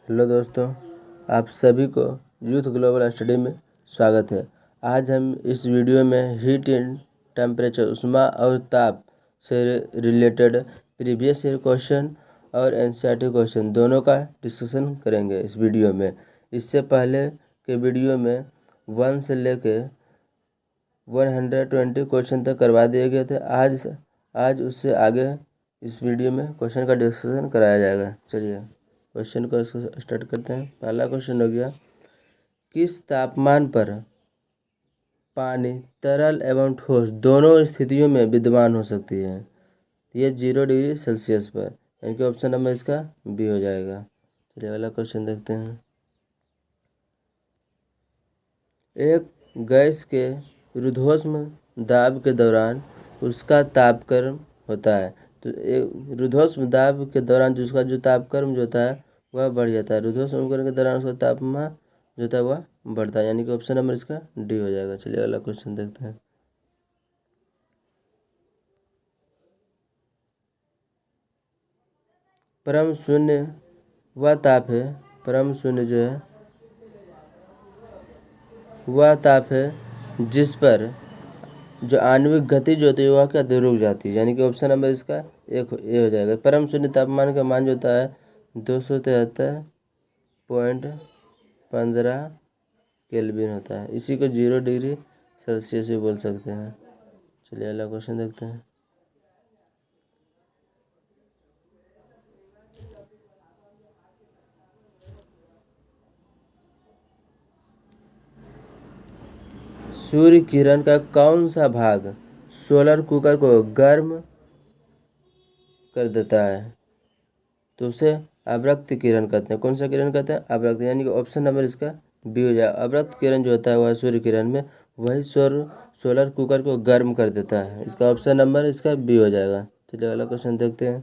Hello दोस्तों, आप सभी को यूथ ग्लोबल स्टडी में स्वागत है। आज हम इस वीडियो में हीट एंड टेम्परेचर ऊष्मा और ताप से रिलेटेड प्रीवियस ईयर क्वेश्चन और एनसीईआरटी क्वेश्चन दोनों का डिस्कशन करेंगे इस वीडियो में। इससे पहले के वीडियो में 1 से लेके 120 क्वेश्चन तक करवा दिए गए थे। आज उससे आगे इस वीडियो में क्वेश्चन का डिस्कशन कराया जाएगा। चलिए क्वेश्चन को स्टार्ट करते हैं। पहला क्वेश्चन हो गया, किस तापमान पर पानी तरल एवं ठोस दोनों स्थितियों में विद्यमान हो सकती है? ये 0 डिग्री सेल्सियस पर, यानी कि ऑप्शन नंबर इसका बी हो जाएगा। चलिए अगला क्वेश्चन देखते हैं। एक गैस के रुद्धोष्म दाब के दौरान उसका तापक्रम होता है। तो एक रुद्धोष्म दाब के दौरान उसका जो तापक्रम जो होता है वह बढ़ जाता है। रुद्धोष्म के दौरान उसका तापमान जो होता है वह बढ़ता है, यानी कि ऑप्शन नंबर इसका डी हो जाएगा। चलिए अगला क्वेश्चन देखते हैं। परम शून्य वह ताप है, परम शून्य जो है वह ताप है जिस पर जो आणविक गति जो होती है वह क्या रुक जाती है, यानी कि ऑप्शन नंबर इसका एक ए हो जाएगा। परम शून्य तापमान का मान जो होता है 273.15 केल्विन होता है। इसी को 0 डिग्री सेल्सियस भी बोल सकते हैं। चलिए अगला क्वेश्चन देखते हैं। सूर्य किरण का कौन सा भाग सोलर कुकर को गर्म कर देता है? तो उसे अवरक्त किरण कहते हैं। कौन सा किरण कहते हैं? अवरक्त, यानी कि ऑप्शन नंबर इसका बी हो जाएगा। अवरक्त किरण जो होता है वह सूर्य किरण में वही सोलर कुकर को गर्म कर देता है। इसका ऑप्शन नंबर इसका बी हो जाएगा। चलिए अगला क्वेश्चन देखते हैं।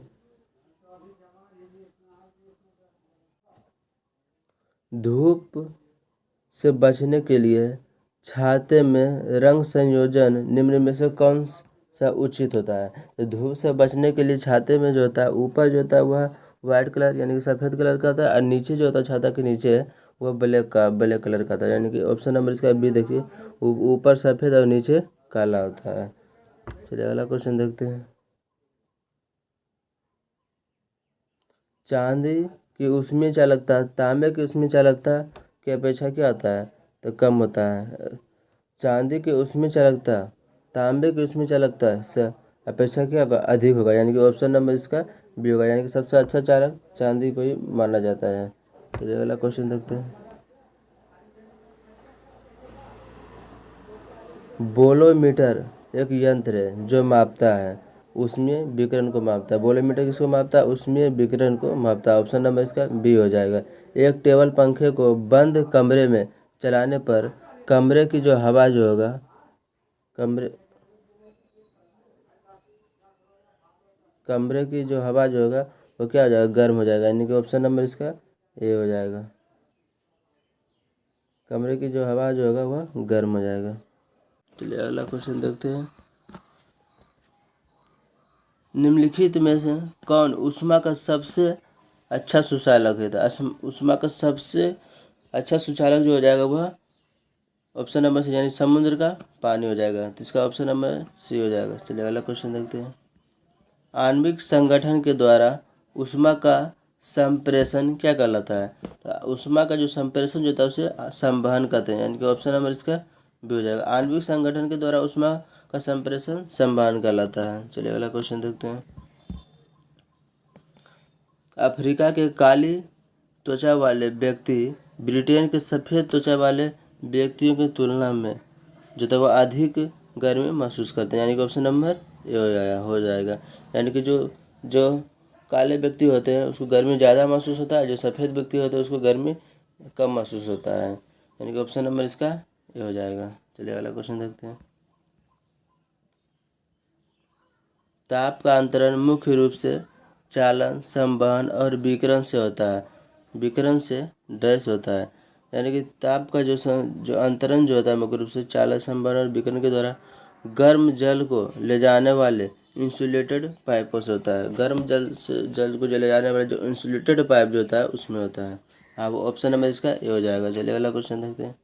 धूप से बचने के लिए छाते में रंग संयोजन निम्न में से कौन सा उचित होता है? तो धूप से बचने के लिए छाते में जो होता है ऊपर जो होता है वह वाइट कलर यानी कि सफ़ेद कलर का होता है, और नीचे जो होता है छाता के नीचे वह ब्लैक कलर का होता है, यानी कि ऑप्शन नंबर इसका बी देखिए, ऊपर सफ़ेद और नीचे काला होता है। चलिए अगला क्वेश्चन देखते हैं। चांदी की ऊष्मीय चालकता तांबे की ऊष्मीय चालकता की अपेक्षा क्या होता है? तो कम होता है। चांदी की ऊष्मीय चालकता तांबे की ऊष्मीय चालकता से अपेक्षा क्या होगा? अधिक होगा, यानी कि ऑप्शन नंबर इसका बी होगा, यानी कि सबसे अच्छा चालक चांदी को ही माना जाता है। चलिए अगला क्वेश्चन देखते हैं। बोलोमीटर एक यंत्र है जो मापता है ऊष्मीय विकिरण को मापता है। बोलोमीटर किसको मापता है? ऊष्मीय विकिरण को मापता है। ऑप्शन नंबर इसका बी हो जाएगा। एक टेबल पंखे को बंद कमरे में चलाने पर कमरे की जो हवा जो होगा कमरे की जो हवा जो होगा वो क्या हो जाएगा? गर्म हो जाएगा, यानी कि ऑप्शन नंबर इसका ए हो जाएगा। कमरे की जो हवा जो होगा वह गर्म हो जाएगा। चलिए अगला क्वेश्चन देखते हैं। निम्नलिखित में से कौन ऊष्मा का सबसे अच्छा सुचालक है? तो ऊष्मा का सबसे अच्छा सुचालक जो हो जाएगा वह ऑप्शन नंबर सी, यानी समुद्र का पानी हो जाएगा। तो इसका ऑप्शन नंबर सी हो जाएगा। चलिए अगला क्वेश्चन देखते हैं। आणविक संगठन के द्वारा ऊष्मा का संप्रेषण क्या कहलाता है? तो ऊष्मा का जो संप्रेषण जो होता है उसे संवहन कहते हैं, यानी कि ऑप्शन नंबर इसका बी हो जाएगा। आणविक संगठन के द्वारा ऊष्मा का संप्रेषण संवहन कहलाता है। चलिए अगला क्वेश्चन देखते हैं। अफ्रीका के काली त्वचा वाले व्यक्ति ब्रिटेन के सफ़ेद त्वचा वाले व्यक्तियों की तुलना में जो था वह अधिक गर्मी महसूस करते हैं, यानी कि ऑप्शन नंबर ए हो जाएगा। यानी कि जो काले व्यक्ति होते हैं उसको गर्मी ज़्यादा महसूस होता है, जो सफ़ेद व्यक्ति होते हैं उसको गर्मी कम महसूस होता है, यानी कि ऑप्शन नंबर इसका ए हो जाएगा। चलिए अगला क्वेश्चन देखते हैं। ताप का अंतरण मुख्य रूप से चालन, संवहन और विकिरण से होता है। विकिरण से डैश होता है, यानी कि ताप का जो अंतरण जो होता है मुख्य रूप से चालन, संवहन और विकिरण के द्वारा गर्म जल को ले जाने वाले इंसुलेटेड पाइपों से होता है। गर्म जल को जो ले जाने वाले जो इंसुलेटेड पाइप जो होता है उसमें होता है। हाँ, वो ऑप्शन नंबर इसका ए हो जाएगा। चलिए अगला क्वेश्चन देखते हैं।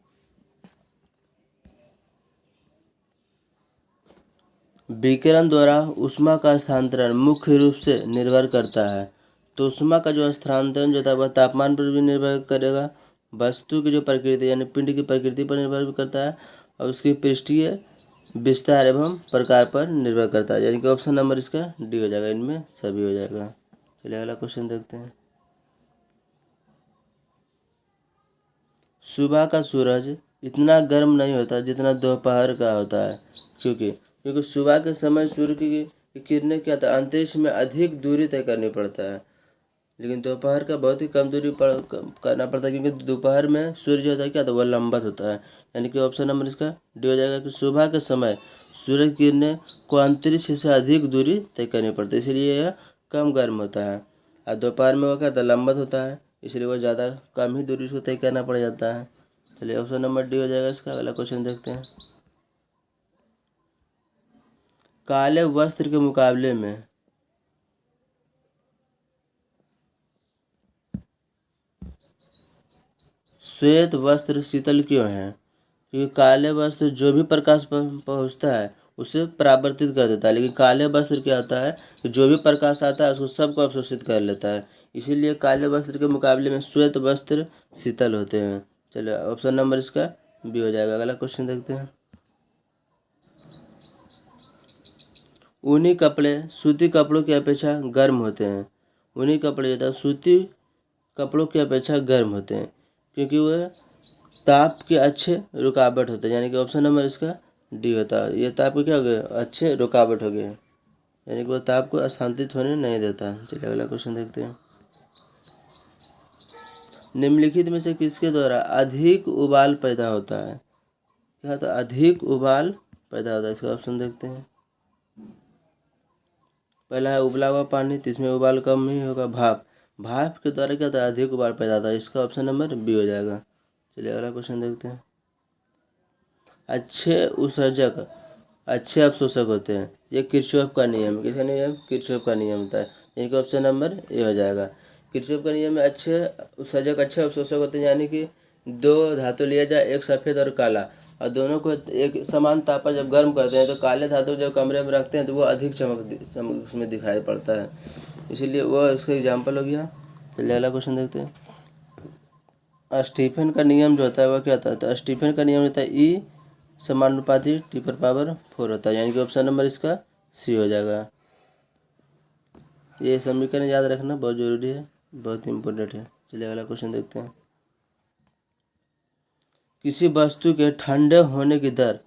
विकिरण द्वारा ऊष्मा का स्थानांतरण मुख्य रूप से निर्भर करता है। तो ऊष्मा का जो स्थानांतरण जो होता है वह तापमान पर भी निर्भर करेगा, वस्तु की जो प्रकृति यानी पिंड की प्रकृति पर निर्भर भी करता है, और उसकी पृष्ठीय विस्तार एवं प्रकार पर निर्भर करता है। यानी कि ऑप्शन नंबर इसका डी हो जाएगा, इनमें सभी हो जाएगा। चलिए अगला क्वेश्चन देखते हैं। सुबह का सूरज इतना गर्म नहीं होता जितना दोपहर का होता है। क्योंकि सुबह के समय सूर्य की किरणें क्या था, अंतरिक्ष में अधिक दूरी तय करनी पड़ता है, लेकिन दोपहर का बहुत ही कम दूरी करना पड़ता है, क्योंकि दोपहर में सूर्य जो होता है क्या था, वह लंबत होता है। यानी कि ऑप्शन नंबर इसका डी हो जाएगा कि सुबह के समय सूर्य की किरणें को अंतरिक्ष से अधिक दूरी तय करनी पड़ती है, इसलिए यह कम गर्म होता है। और दोपहर में वह क्या था, लंबत होता है, इसलिए वह ज़्यादा कम ही दूरी उसको तय करना पड़ जाता है। चलिए ऑप्शन नंबर डी हो जाएगा इसका। अगला क्वेश्चन देखते हैं। काले वस्त्र के मुकाबले में श्वेत वस्त्र शीतल क्यों है? क्योंकि काले वस्त्र जो भी प्रकाश पहुँचता है उसे परावर्तित कर देता है, लेकिन काले वस्त्र क्या होता है कि जो भी प्रकाश आता है उसको सबको अवशोषित कर लेता है, इसीलिए काले वस्त्र के मुकाबले में श्वेत वस्त्र शीतल होते हैं। चलिए ऑप्शन नंबर इसका बी हो जाएगा। अगला क्वेश्चन देखते हैं। ऊनी कपड़े सूती कपड़ों की अपेक्षा गर्म होते हैं। ऊनी कपड़े जो है सूती कपड़ों की अपेक्षा गर्म होते हैं, क्योंकि वह ताप के अच्छे रुकावट होते हैं। यानी कि ऑप्शन नंबर इसका डी होता है। ये ताप को क्या हो गया, अच्छे रुकावट हो गए, यानी कि वह ताप को अशांतित होने नहीं देता। चलिए अगला क्वेश्चन देखते हैं। निम्नलिखित में से किसके द्वारा अधिक उबाल पैदा होता है? क्या होता है, अधिक उबाल पैदा होता है? इसका ऑप्शन देखते हैं। पहला है उबला हुआ पानी, तो इसमें उबाल कम ही होगा। भाप के द्वारा क्या होता है, अधिक उबाल पैदा होता है, इसका ऑप्शन नंबर बी हो जाएगा। चलिए अगला क्वेश्चन देखते हैं। अच्छे उत्सर्जक अच्छे अवशोषक होते हैं, ये किरचॉफ का नियम है। किसका नियम? किरचॉफ का नियम होता है, यानी कि ऑप्शन नंबर ए हो जाएगा। किरचॉफ का नियम में अच्छे उत्सर्जक अच्छे अवशोषक होते हैं, यानी कि दो धातु लिया जाए, एक सफ़ेद और काला, और दोनों को एक समान ताप पर जब गर्म करते हैं तो काले धातु जब कमरे में रखते हैं तो वो अधिक चमक उसमें दिखाई पड़ता है, इसीलिए वो इसका एग्जाम्पल हो गया। चलिए अगला क्वेश्चन देखते हैं। स्टीफन का नियम जो होता है वह क्या होता है? तो स्टीफन का नियम होता है ई समानुपाती टी पर पावर 4 होता है, यानी कि ऑप्शन नंबर इसका सी हो जाएगा। ये समीकरण याद रखना बहुत जरूरी है, बहुत इम्पोर्टेंट है। चलिए अगला क्वेश्चन देखते हैं। किसी वस्तु के ठंडे होने की दर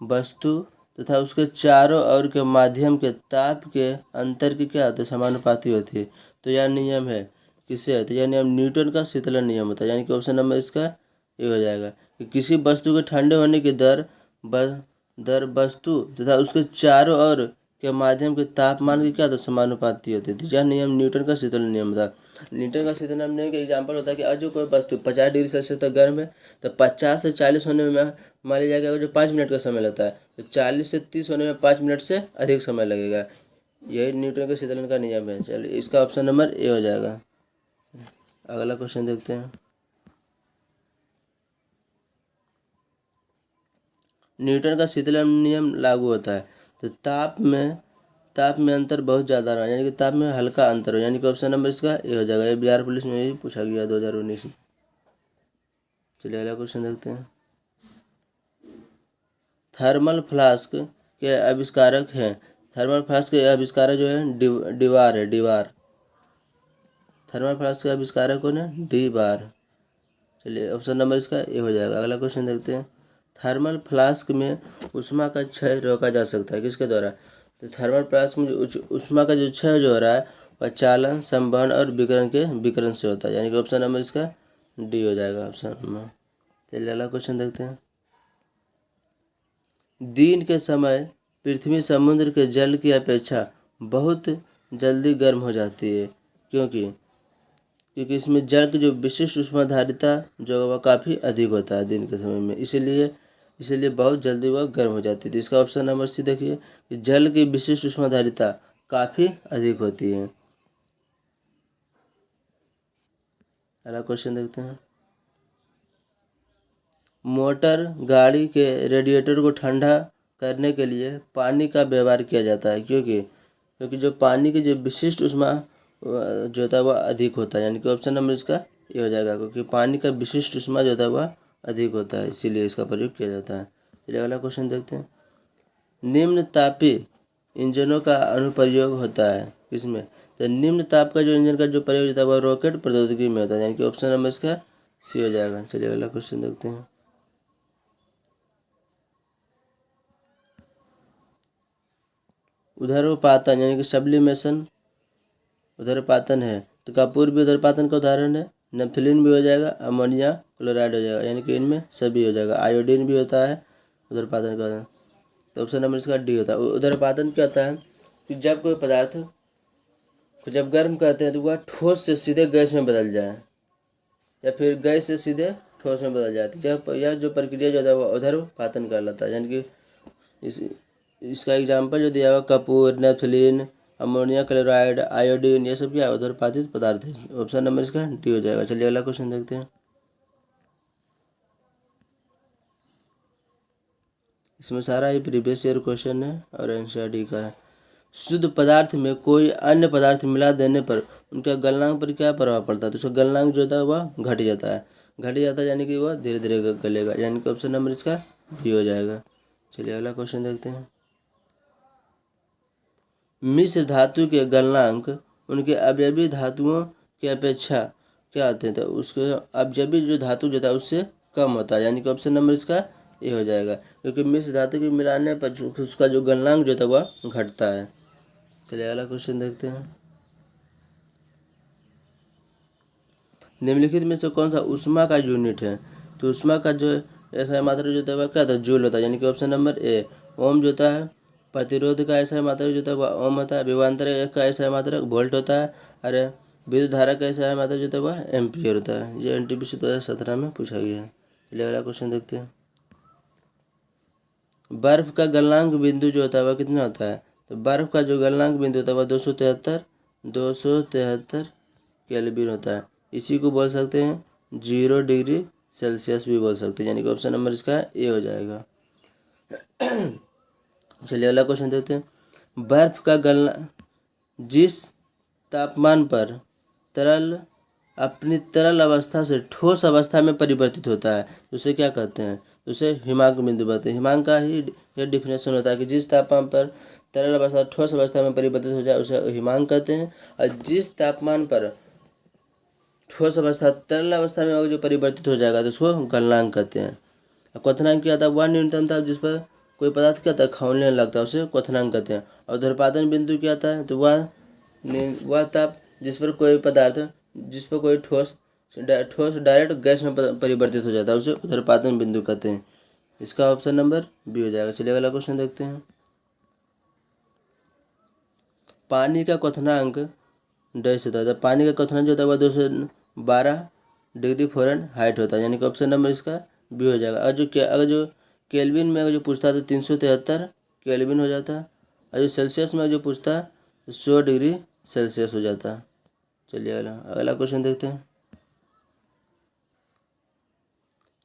वस्तु तथा उसके चारों ओर के माध्यम के ताप के अंतर की क्या होती है, समानुपाती होती है। तो यह नियम है किससे है? तो यह नियम न्यूटन का शीतलन नियम होता है, यानी कि ऑप्शन नंबर इसका ये हो जाएगा कि किसी वस्तु के ठंडे होने की दर वस्तु तथा उसके चारों ओर के माध्यम के तापमान की क्या होता है, समानुपाती होती है। तो यह नियम न्यूटन का शीतलन नियम था। न्यूटन का शीतलन नियम का एग्जाम्पल होता है कि आज जो कोई वस्तु 50 डिग्री सेल्सियस तक गर्म है तो 50 से 40 होने में मान लिया जाएगा जो 5 मिनट का समय लगता है, तो 40 से 30 होने में 5 मिनट से अधिक समय लगेगा। यही न्यूटन के शीतलन का नियम है। चलिए इसका ऑप्शन नंबर ए हो जाएगा। अगला क्वेश्चन देखते हैं। न्यूटन का शीतलन नियम लागू होता है तो ताप में अंतर बहुत ज़्यादा रहा, यानी कि ताप में हल्का अंतर हो, यानी कि ऑप्शन नंबर इसका ए हो जाएगा। ये बिहार पुलिस में भी पूछा गया 2019 में। चलिए अगला क्वेश्चन देखते हैं। थर्मल फ्लास्क के आविष्कारक हैं। थर्मल फ्लास्क के आविष्कारक जो है डीवार है, डीवार। थर्मल फ्लास्क के आविष्कारक कौन है? डीवार। चलिए ऑप्शन नंबर इसका ए हो जाएगा। अगला क्वेश्चन देखते हैं। थर्मल फ्लास्क में ऊष्मा का क्षय रोका जा सकता है किसके द्वारा? तो थर्मल फ्लास्क में जो ऊष्मा का जो क्षय जो हो रहा है वह चालन, संवहन और विकिरण से होता है, यानी कि ऑप्शन नंबर इसका डी हो जाएगा ऑप्शन नंबर। चलिए अगला क्वेश्चन देखते हैं। दिन के समय पृथ्वी समुद्र के जल की अपेक्षा बहुत जल्दी गर्म हो जाती है, क्योंकि इसमें जल की जो विशिष्ट ऊष्माधारिता जो है वह काफ़ी अधिक होता है दिन के समय में, इसीलिए बहुत जल्दी वह गर्म हो जाती है। तो इसका ऑप्शन नंबर सी देखिए कि जल की विशिष्ट ऊष्माधारिता काफ़ी अधिक होती है। अगला क्वेश्चन देखते हैं। मोटर गाड़ी के रेडिएटर को ठंडा करने के लिए पानी का व्यवहार किया जाता है, क्योंकि जो पानी की जो विशिष्ट ऊष्मा जो होता है वह अधिक होता है, यानी कि ऑप्शन नंबर इसका ये हो जाएगा, क्योंकि पानी का विशिष्ट ऊष्मा जो होता है वह अधिक होता है, इसीलिए इसका प्रयोग किया जाता है। चलिए अगला क्वेश्चन देखते हैं। निम्न तापीय इंजनों का अनुप्रयोग होता है किसमें? तो निम्न ताप का जो इंजन का जो प्रयोग होता है वह रॉकेट प्रौद्योगिकी में होता है, यानी कि ऑप्शन नंबर इसका सी हो जाएगा। चलिए अगला क्वेश्चन देखते हैं। उदर्वपातन यानी कि सब्लिमेशन उदर्वपातन है, तो कपूर भी उदर्वपातन का उदाहरण है। नेपथलीन भी हो जाएगा, अमोनिया क्लोराइड हो जाएगा, यानी कि इनमें सभी हो जाएगा। आयोडीन भी होता है उदर्वपातन का, तो ऑप्शन नंबर इसका डी होता है। उदर्वपातन क्या होता है कि जब कोई पदार्थ को जब गर्म करते हैं तो वह ठोस से सीधे गैस में बदल जाए, या फिर गैस से सीधे ठोस में बदल जाती है, यह जो प्रक्रिया जो है वह उदर्वपातन कहलाता है। यानी कि इसका एग्जाम्पल जो दिया हुआ कपूर, नेपथलीन, अमोनिया क्लोराइड, आयोडीन, ये सब क्या है? उदर्वपातित पदार्थ है। ऑप्शन नंबर इसका डी हो जाएगा। चलिए अगला क्वेश्चन देखते हैं। इसमें सारा ही प्रीवियस ईयर क्वेश्चन है और एनसीईआरटी का है। शुद्ध पदार्थ में कोई अन्य पदार्थ मिला देने पर उनका गलनांक पर क्या प्रभाव पड़ता है? तो उसका गलनांक जो होता है वह घट जाता है, यानी कि वह धीरे धीरे गलेगा, यानी कि ऑप्शन नंबर इसका बी हो जाएगा। चलिए अगला क्वेश्चन देखते हैं। मिश्र धातु के गलनांक उनके अवयवी धातुओं की अपेक्षा क्या होते हैं? तो उसके अवयवी जो धातु जो था उससे कम होता है, यानी कि ऑप्शन नंबर इसका ये हो जाएगा, क्योंकि मिश्र धातु के मिलाने पर उसका जो गलनांक जो था वह घटता है। चलिए अगला क्वेश्चन देखते हैं। निम्नलिखित में से कौन सा ऊष्मा का यूनिट है? तो ऊष्मा का जो ऐसा मात्रा जो होता है वह क्या होता है? जूल होता है, यानी कि ऑप्शन नंबर ए। ओम जो होता है प्रतिरोध का ऐसा मात्रा जो होता है वह ओम होता है। विभवांतर का ऐसा मात्रा वोल्ट होता है। अरे विद्युत धारा का ऐसा मात्रा जो होता है वह एम्पियर होता है। ये एनटीपीसी 2017 में पूछा गया है। चलिए अगला क्वेश्चन देखते हैं। बर्फ का गलनांक बिंदु जो होता है वह कितना होता है? तो बर्फ का जो गलनांक बिंदु होता है वह 273 केल्विन होता है। इसी को बोल सकते हैं 0 डिग्री सेल्सियस भी बोल सकते हैं, यानी कि ऑप्शन नंबर इसका ए हो जाएगा। चलिए अगला क्वेश्चन देखते हैं। बर्फ का गलना जिस तापमान पर तरल अपनी तरल अवस्था से ठोस अवस्था में परिवर्तित होता है उसे क्या कहते हैं? उसे हिमांक बिंदु कहते हैं। हिमांक का ही यह डिफिनेशन होता है कि जिस तापमान पर तरल अवस्था ठोस अवस्था में परिवर्तित हो जाए उसे हिमांक कहते हैं, और जिस तापमान पर ठोस अवस्था तरल अवस्था में जो परिवर्तित हो जाएगा तो उसको गलनांक कहते हैं। क्वथनांक क्या होता है? वह न्यूनतम ताप जिस पर कोई पदार्थ क्या होता है खौलने लगता है उसे क्वथनांक कहते हैं। और ध्रुपातन बिंदु क्या होता है? तो वह ताप जिस पर कोई ठोस डायरेक्ट गैस में परिवर्तित हो जाता है उसे ध्रुपातन बिंदु कहते हैं। इसका ऑप्शन नंबर बी हो जाएगा। चलिए अगला क्वेश्चन देखते हैं। पानी का क्वथनांक डैश होता है, तो पानी का क्वथनांक जो होता है वह 212 डिग्री फ़ारेनहाइट होता है, यानी कि ऑप्शन नंबर इसका बी हो जाएगा। अगर जो केल्विन में अगर जो पूछता है तो 373 केल्विन हो जाता है, और जो सेल्सियस में जो पूछता है तो 100 डिग्री सेल्सियस हो जाता है। चलिए अगला क्वेश्चन देखते हैं।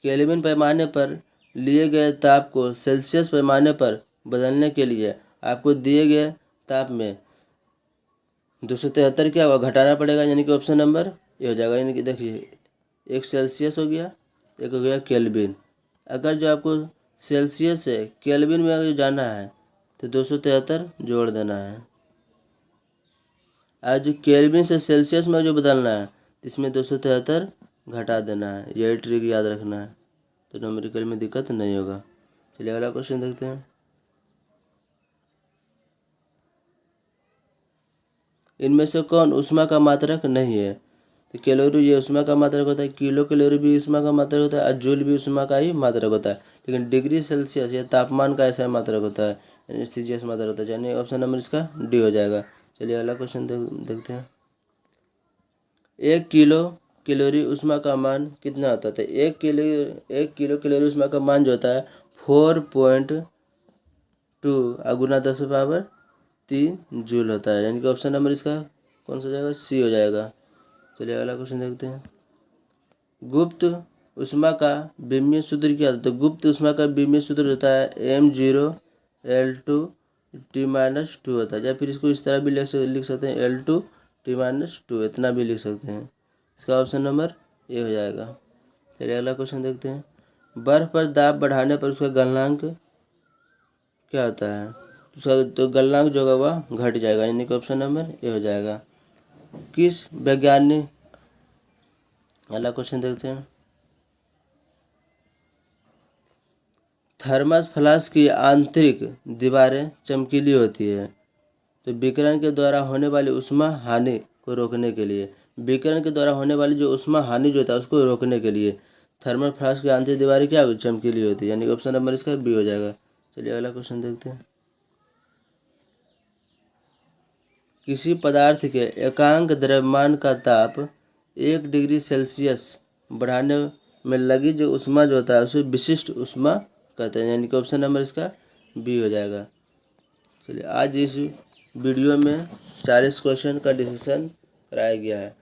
केल्विन पैमाने पर लिए गए ताप को सेल्सियस पैमाने पर बदलने के लिए आपको दिए गए ताप में 273 क्या होगा? घटाना पड़ेगा, यानी कि ऑप्शन नंबर ये हो जाएगा। यानी कि देखिए एक सेल्सियस हो गया, एक हो गया केल्विन। अगर जो आपको सेल्सियस से केल्विन में अगर जाना है तो 273 जोड़ देना है, और जो केल्विन से सेल्सियस में जो बदलना है तो इसमें 273 घटा देना है। यही ट्रिक याद रखना है, तो न्यूमेरिकल में दिक्कत नहीं होगा। चलिए अगला क्वेश्चन देखते हैं। इनमें से कौन ऊष्मा का मात्रक नहीं है? तो कैलोरी ये ऊष्मा का मात्रक होता है, किलो कैलोरी भी ऊष्मा का मात्रक होता है, और जूल भी ऊष्मा का ही मात्रक होता है। लेकिन डिग्री सेल्सियस या तापमान का ऐसा मात्रक होता है, यानी सीजीएस मात्रक होता है, यानी ऑप्शन नंबर इसका डी हो जाएगा। चलिए अगला क्वेश्चन देखते हैं। 1 किलो कैलोरी ऊष्मा का मान कितना होता है? तो 1 किलो कैलोरी ऊष्मा का मान जो होता है 4.2 गुना 10⁻³ जूल होता है, यानी कि ऑप्शन नंबर इसका कौन सा हो जाएगा? सी हो जाएगा। चलिए अगला क्वेश्चन देखते हैं। गुप्त ऊष्मा का विमीय सूत्र क्या होता है? तो गुप्त ऊष्मा का विमीय सूत्र होता है m0L2T-2 होता है, या फिर इसको इस तरह भी लिख सकते हैं L2T-2, इतना भी लिख सकते हैं। इसका ऑप्शन नंबर ए हो जाएगा। चलिए अगला क्वेश्चन देखते हैं। बर्फ पर दाब बढ़ाने पर उसका गलनांक क्या होता है? उसका तो गलनांक जो होगा वह घट जाएगा, यानी कि ऑप्शन नंबर ए हो जाएगा। किस वैज्ञानिक, अगला क्वेश्चन देखते हैं। थर्मस फ्लास्क की आंतरिक दीवारें चमकीली होती है, तो विकिरण के द्वारा होने वाली उष्मा हानि को रोकने के लिए, विकिरण के द्वारा होने वाली जो उष्मा हानि जो होता है उसको रोकने के लिए थर्मल फ्लास्क की आंतरिक दीवारें क्या होगी? चमकीली होती है, यानी ऑप्शन नंबर इसका बी हो जाएगा। चलिए अगला क्वेश्चन देखते हैं। किसी पदार्थ के एकांक द्रव्यमान का ताप 1 डिग्री सेल्सियस बढ़ाने में लगी जो उष्मा जो होता है उसे विशिष्ट उष्मा कहते हैं, यानी कि ऑप्शन नंबर इसका बी हो जाएगा। चलिए आज इस वीडियो में 40 क्वेश्चन का डिस्कशन कराया गया है।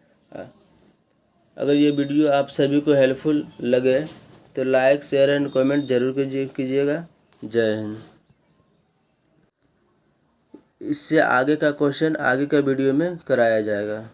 अगर ये वीडियो आप सभी को हेल्पफुल लगे तो लाइक शेयर एंड कमेंट जरूर कीजिएगा। जय हिंद। इससे आगे का क्वेश्चन आगे का वीडियो में कराया जाएगा।